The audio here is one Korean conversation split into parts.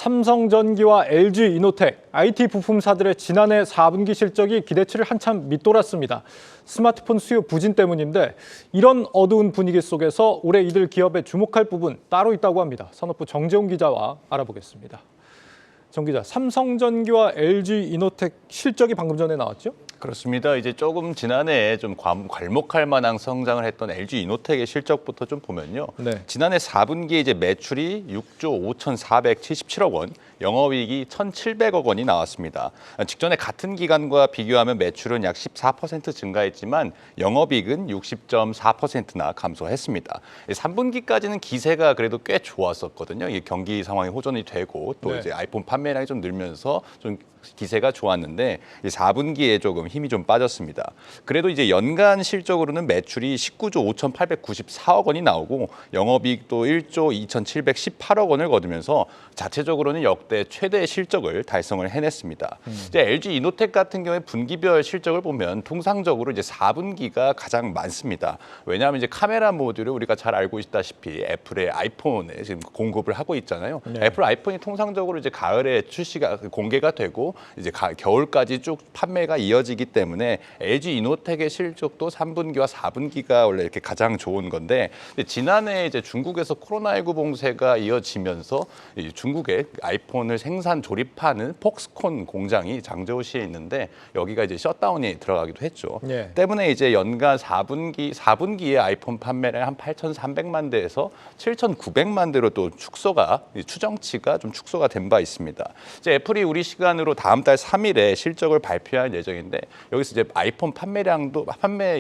삼성전기와 LG이노텍, IT 부품사들의 지난해 4분기 실적이 기대치를 한참 밑돌았습니다. 스마트폰 수요 부진 때문인데 이런 어두운 분위기 속에서 올해 이들 기업에 주목할 부분 따로 있다고 합니다. 산업부 정재훈 기자와 알아보겠습니다. 정 기자, 삼성전기와 LG이노텍 실적이 방금 전에 나왔죠? 그렇습니다. 이제 조금 지난해에 좀 괄목할 만한 성장을 했던 LG이노텍의 실적부터 좀 보면요. 네. 지난해 4분기에 이제 매출이 6조 5,477억 원, 영업이익이 1,700억 원이 나왔습니다. 직전에 같은 기간과 비교하면 매출은 약 14% 증가했지만 영업이익은 60.4%나 감소했습니다. 3분기까지는 기세가 그래도 꽤 좋았었거든요. 이 경기 상황이 호전이 되고 또 네. 이제 아이폰 판매량이 좀 늘면서 좀 기세가 좋았는데 4분기에 조금 힘이 좀 빠졌습니다. 그래도 이제 연간 실적으로는 매출이 19조 5,894억 원이 나오고 영업이익도 1조 2,718억 원을 거두면서 자체적으로는 역대 최대 실적을 달성을 해냈습니다. 이제 LG이노텍 같은 경우에 분기별 실적을 보면 통상적으로 이제 4분기가 가장 많습니다. 왜냐하면 이제 카메라 모듈을 우리가 잘 알고 있다시피 애플의 아이폰에 지금 공급을 하고 있잖아요. 네. 애플 아이폰이 통상적으로 이제 가을에 출시가 공개가 되고 이제 겨울까지 쭉 판매가 이어지기 때문에 LG이노텍의 실적도 3분기와 4분기가 원래 이렇게 가장 좋은 건데 지난해 이제 중국에서 코로나19 봉쇄가 이어지면서 중국의 아이폰을 생산 조립하는 폭스콘 공장이 장저우시에 있는데 여기가 이제 셧다운이 들어가기도 했죠. 네. 때문에 이제 연간 4분기에 아이폰 판매를 한 8,300만 대에서 7,900만 대로 또 추정치가 좀 축소가 된 바 있습니다. 이제 애플이 우리 시간으로 다음 달 3일에 실적을 발표할 예정인데 여기서 이제 아이폰 판매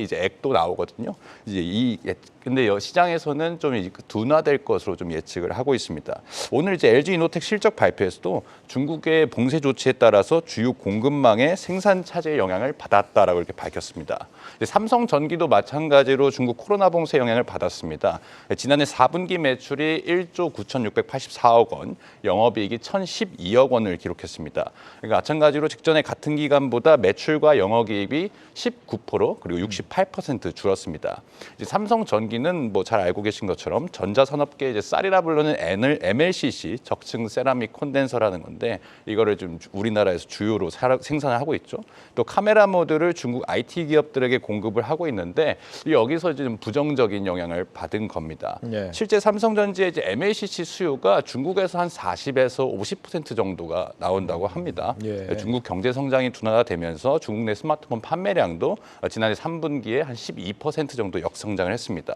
이제 액도 나오거든요. 이제 근데 시장에서는 좀 둔화될 것으로 좀 예측을 하고 있습니다. 오늘 이제 LG이노텍 실적 발표에서도 중국의 봉쇄 조치에 따라서 주요 공급망의 생산 차질에 영향을 받았다라고 이렇게 밝혔습니다. 삼성전기도 마찬가지로 중국 코로나 봉쇄 영향을 받았습니다. 지난해 4분기 매출이 1조 9,684억 원, 영업이익이 1,012억 원을 기록했습니다. 그러니까 마찬가지로 직전에 같은 기간보다 매출과 영업이익이 19% 그리고 68% 줄었습니다. 이제 삼성전기는 뭐 잘 알고 계신 것처럼 전자산업계 이제 쌀이라 부르는 MLCC 적층 세라믹 콘덴서라는 건데 이거를 좀 우리나라에서 주요로 생산을 하고 있죠. 또 카메라 모듈을 중국 IT 기업들에게 공급을 하고 있는데 여기서 좀 부정적인 영향을 받은 겁니다. 네. 실제 삼성전지의 이제 MLCC 수요가 중국에서 한 40에서 50% 정도가 나온다고 합니다. 예. 중국 경제 성장이 둔화가 되면서 중국 내 스마트폰 판매량도 지난해 3분기에 한 12% 정도 역성장을 했습니다.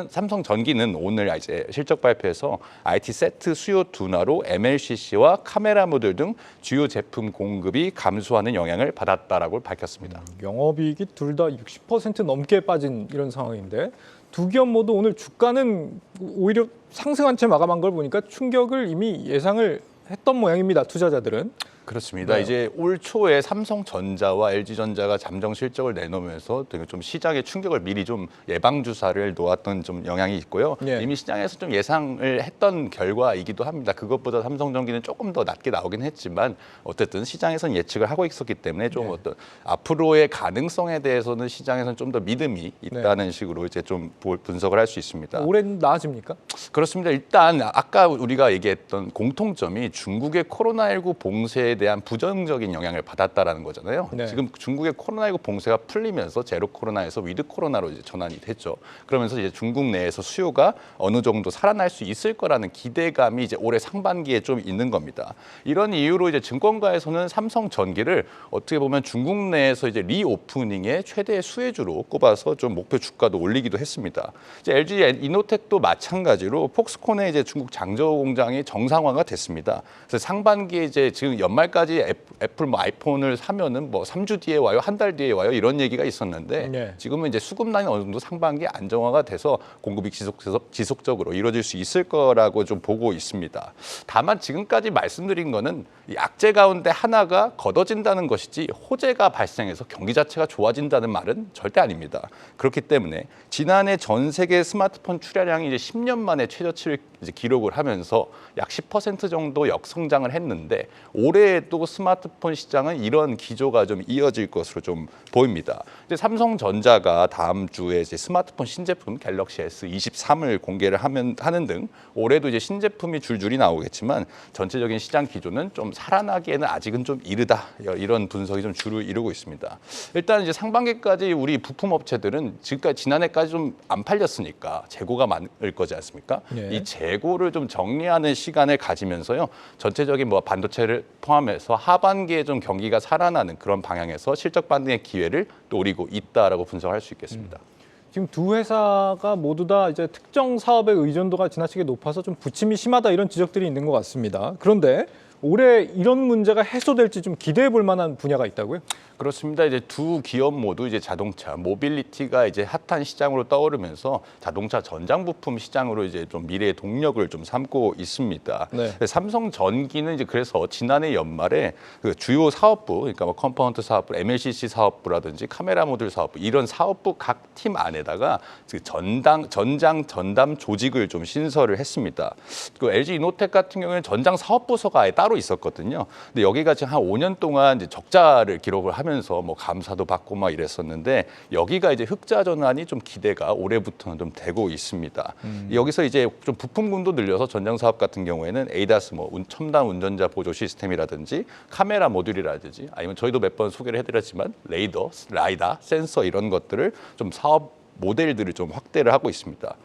삼성전기는 오늘 이제 실적 발표에서 IT 세트 수요 둔화로 MLCC와 카메라 모듈 등 주요 제품 공급이 감소하는 영향을 받았다라고 밝혔습니다. 영업이익이 둘 다 60% 넘게 빠진 이런 상황인데 두 기업 모두 오늘 주가는 오히려 상승한 채 마감한 걸 보니까 충격을 이미 예상을 했던 모양입니다. 투자자들은. 그렇습니다. 네. 이제 올 초에 삼성전자와 LG전자가 잠정 실적을 내놓으면서 되게 좀 시장의 충격을 미리 좀 예방 주사를 놓았던 좀 영향이 있고요. 네. 이미 시장에서 좀 예상을 했던 결과이기도 합니다. 그것보다 삼성전기는 조금 더 낮게 나오긴 했지만 어쨌든 시장에서는 예측을 하고 있었기 때문에 좀 네. 어떤 앞으로의 가능성에 대해서는 시장에서는 좀 더 믿음이 있다는 식으로 이제 좀 분석을 할 수 있습니다. 올해는 나아집니까? 그렇습니다. 일단 아까 우리가 얘기했던 공통점이 중국의 코로나19 봉쇄에 대한 부정적인 영향을 받았다라는 거잖아요. 네. 지금 중국의 코로나19 봉쇄가 풀리면서 제로 코로나에서 위드 코로나로 이제 전환이 됐죠. 그러면서 이제 중국 내에서 수요가 어느 정도 살아날 수 있을 거라는 기대감이 이제 올해 상반기에 좀 있는 겁니다. 이런 이유로 이제 증권가에서는 삼성전기를 어떻게 보면 중국 내에서 이제 리오프닝의 최대 수혜주로 꼽아서 좀 목표 주가도 올리기도 했습니다. 이제 LG이노텍도 마찬가지로 폭스콘의 이제 중국 장저우 공장이 정상화가 됐습니다. 그래서 상반기에 이제 지금 연말까지 애플 뭐 아이폰을 사면은 뭐 3주 뒤에 와요, 한 달 뒤에 와요 이런 얘기가 있었는데 네. 지금은 이제 수급난이 어느 정도 상반기에 안정화가 돼서 공급이 지속적으로 이루어질 수 있을 거라고 좀 보고 있습니다. 다만 지금까지 말씀드린 거는 약재 가운데 하나가 걷어진다는 것이지 호재가 발생해서 경기 자체가 좋아진다는 말은 절대 아닙니다. 그렇기 때문에 지난해 전 세계 스마트폰 출하량이 이제 10년 만에 최저치를 이제 기록을 하면서 약 10% 정도 역성장을 했는데 올해 올해도 스마트폰 시장은 이런 기조가 좀 이어질 것으로 좀 보입니다. 이제 삼성전자가 다음 주에 이제 스마트폰 신제품 갤럭시 S23을 공개를 하는 등 올해도 이제 신제품이 줄줄이 나오겠지만 전체적인 시장 기조는 좀 살아나기에는 아직은 좀 이르다, 이런 분석이 좀 주를 이루고 있습니다. 일단 이제 상반기까지 우리 부품 업체들은 지금까지 지난해까지 좀 안 팔렸으니까 재고가 많을 거지 않습니까? 네. 이 재고를 좀 정리하는 시간을 가지면서요, 전체적인 뭐 반도체를 포함해서 하반기에 좀 경기가 살아나는 그런 방향에서 실적 반등의 기회를 노리고 있다라고 분석할 수 있겠습니다. 지금 두 회사가 모두 다 이제 특정 사업의 의존도가 지나치게 높아서 좀 부침이 심하다 이런 지적들이 있는 것 같습니다. 그런데 올해 이런 문제가 해소될지 좀 기대해 볼 만한 분야가 있다고요? 그렇습니다. 이제 두 기업 모두 이제 자동차, 모빌리티가 이제 핫한 시장으로 떠오르면서 자동차 전장 부품 시장으로 이제 좀 미래의 동력을 좀 삼고 있습니다. 네. 삼성전기는 이제 그래서 지난해 연말에 그 주요 사업부, 그러니까 뭐 컴포넌트 사업부, MLCC 사업부라든지 카메라 모듈 사업부 이런 사업부 각 팀 안에다가 그 전담 조직을 좀 신설을 했습니다. 그 LG 이노텍 같은 경우에는 전장 사업부서가 아예 따로 있었거든요. 근데 여기가 지금 한 5년 동안 이제 적자를 기록을 하면서 뭐 감사도 받고 막 이랬었는데 여기가 이제 흑자 전환이 좀 기대가 올해부터는 좀 되고 있습니다. 여기서 이제 좀 부품군도 늘려서 전장 사업 같은 경우에는 에이다스 뭐 첨단 운전자 보조 시스템이라든지 카메라 모듈이라든지 아니면 저희도 몇 번 소개를 해드렸지만 레이더, 라이다, 센서 이런 것들을 좀 사업 모델들을 좀 확대를 하고 있습니다.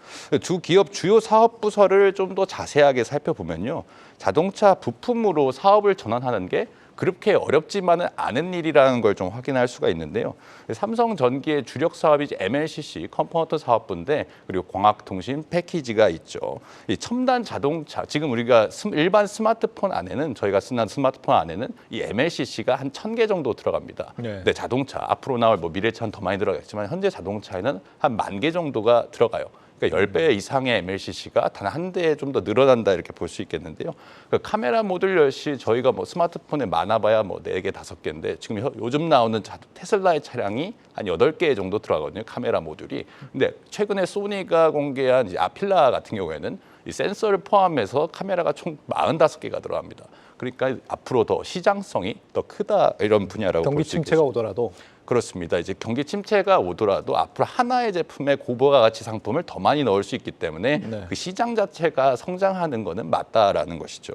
두 기업 주요 사업 부서를 좀 더 자세하게 살펴보면요, 자동차 부품으로 사업을 전환하는 게 그렇게 어렵지만은 않은 일이라는 걸 좀 확인할 수가 있는데요. 삼성전기의 주력 사업이 MLCC 컴포넌트 사업부인데, 그리고 광학통신 패키지가 있죠. 이 첨단 자동차, 지금 우리가 일반 스마트폰 안에는, 저희가 쓰는 스마트폰 안에는 이 MLCC가 한 1,000개 정도 들어갑니다. 네. 근데 자동차 앞으로 나올 뭐 미래차는 더 많이 들어가겠지만 현재 자동차에는 한 10,000개 정도가 들어가요. 그러니까 10배 이상의 MLCC가 단 한 대에 좀 더 늘어난다 이렇게 볼 수 있겠는데요. 그 카메라 모듈 역시 저희가 뭐 스마트폰에 많아봐야 뭐 4개, 5개인데 지금 요즘 나오는 테슬라의 차량이 한 8개 정도 들어가거든요. 카메라 모듈이. 근데 최근에 소니가 공개한 이제 아필라 같은 경우에는 이 센서를 포함해서 카메라가 총 45개가 들어갑니다. 그러니까 앞으로 더 시장성이 더 크다 이런 분야라고 볼 경기 수 침체가 있겠습니다. 오더라도 그렇습니다. 이제 경기 침체가 오더라도 앞으로 하나의 제품에 고부가 가치 상품을 더 많이 넣을 수 있기 때문에 네. 그 시장 자체가 성장하는 것은 맞다라는 것이죠.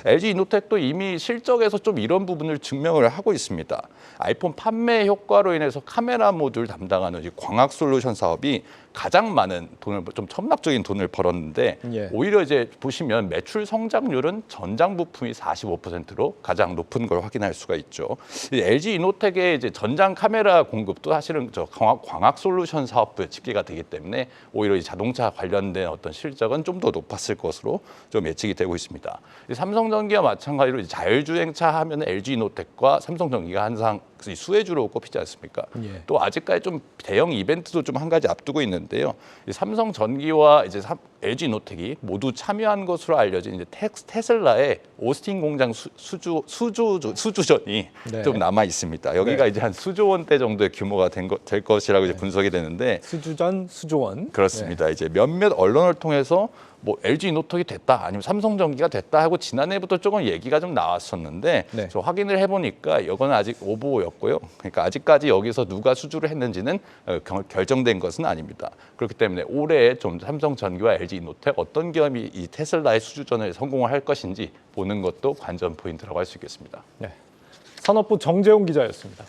LG 이노텍도 이미 실적에서 좀 이런 부분을 증명을 하고 있습니다. 아이폰 판매 효과로 인해서 카메라 모듈 담당하는 광학 솔루션 사업이 가장 많은 돈을, 좀 천문학적인 돈을 벌었는데, 예. 오히려 이제 보시면 매출 성장률은 전장 부품이 45%로 가장 높은 걸 확인할 수가 있죠. LG 이노텍의 이제 전장 카메라 공급도 사실은 저 광학 솔루션 사업부에 집계가 되기 때문에 오히려 이 자동차 관련된 어떤 실적은 좀 더 높았을 것으로 좀 예측이 되고 있습니다. 삼성전기와 마찬가지로 이제 자율주행차 하면 LG 이노텍과 삼성전기가 항상 수혜주로 꼽히지 않습니까? 예. 또 아직까지 좀 대형 이벤트도 좀 한 가지 앞두고 있는데요. 이 삼성전기와 이제 LG 이노텍이 모두 참여한 것으로 알려진 이제 테슬라의 오스틴 공장 수주전이 네. 좀 남아 있습니다. 여기가 네. 이제 한 수조 원대 정도의 규모가 될 것이라고 이제 분석이 되는데, 수주전, 수조원. 그렇습니다. 이제 몇몇 언론을 통해서 뭐 LG 이노텍이 됐다, 아니면 삼성전기가 됐다 하고 지난해부터 조금 얘기가 좀 나왔었는데, 네. 저 확인을 해보니까 이거는 아직 오보였고요. 그러니까 아직까지 여기서 누가 수주를 했는지는 결정된 것은 아닙니다. 그렇기 때문에 올해 좀 삼성전기와 LG 이노텍 어떤 기업이 이 테슬라의 수주전을 성공을 할 것인지 보는 것도 관전 포인트라고 할 수 있겠습니다. 네. 산업부 정재용 기자였습니다.